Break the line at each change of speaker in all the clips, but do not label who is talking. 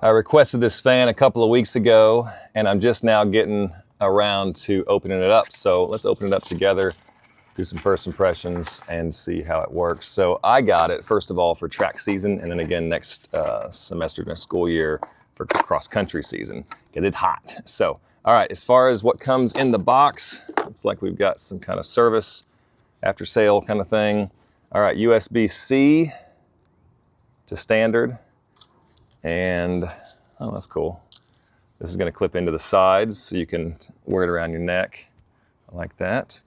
I requested this fan a couple of weeks ago, and I'm just now getting around to opening it up. So let's open it up together, do some first impressions, and see how it works. So I got it, first of all, for track season, and then again next semester, next school year, for cross-country season, because it's hot. So, all right, as far as what comes in the box, looks like we've got some kind of service, after sale kind of thing. All right, USB-C to standard. And, oh, that's cool. This is gonna clip into the sides so you can wear it around your neck. I like that.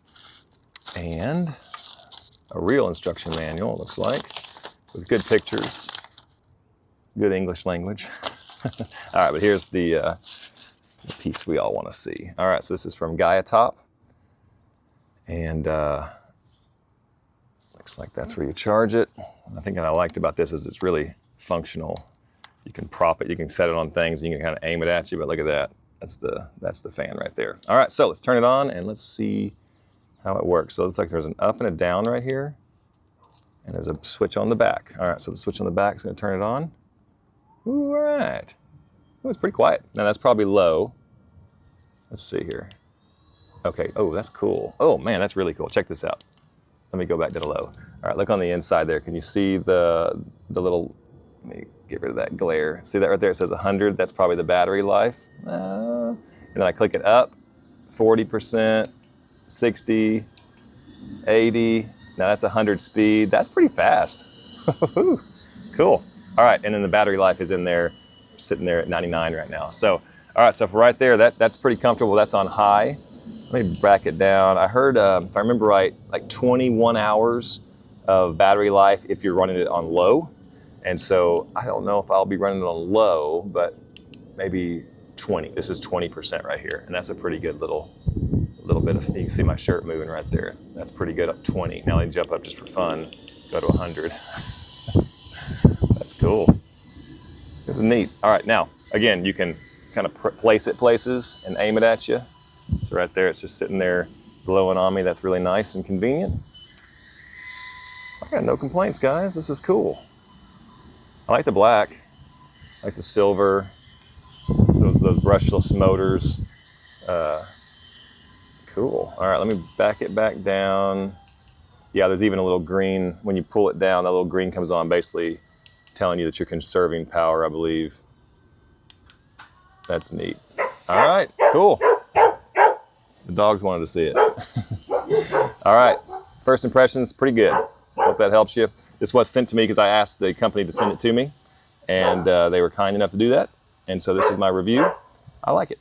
And a real instruction manual, it looks like, with good pictures, good English language. All right, but here's the piece we all wanna see. All right, so this is from Gaiatop. And looks like that's where you charge it. I think what I liked about this is it's really functional. You can prop it, you can set it on things, you can kind of aim it at you, but look at that. That's the fan right there. All right, so let's turn it on and let's see how it works. So it looks like there's an up and a down right here, and there's a switch on the back. All right, so the switch on the back is gonna turn it on. Ooh, all right. Oh, it's pretty quiet. Now that's probably low. Let's see here. Okay, oh, that's cool. Oh man, that's really cool. Check this out. Let me go back to the low. All right, look on the inside there. Can you see the little, let me get rid of that glare. See that right there? It says 100. That's probably the battery life. And then I click it up, 40%, 60, 80. Now that's 100 speed. That's pretty fast. Cool. All right, and then the battery life is in there, sitting there at 99 right now. So, all right, so for right there, that's pretty comfortable. That's on high. Let me back it down. I heard, if I remember right, like 21 hours of battery life if you're running it on low. And so I don't know if I'll be running it on low, but maybe 20. This is 20% right here. And that's a pretty good little bit of, you can see my shirt moving right there. That's pretty good up 20. Now let me jump up just for fun, go to 100. That's cool. This is neat. All right, now, again, you can kind of place it places and aim it at you. So right there, it's just sitting there glowing on me. That's really nice and convenient. I got no complaints, guys. This is cool. I like the black, I like the silver, so those brushless motors. Cool. All right, let me back it back down. Yeah, there's even a little green. When you pull it down, that little green comes on, basically telling you that you're conserving power, I believe. That's neat. All right, cool. The dogs wanted to see it. All right, first impressions, pretty good. Hope that helps you. This was sent to me because I asked the company to send it to me, and they were kind enough to do that. And so this is my review. I like it.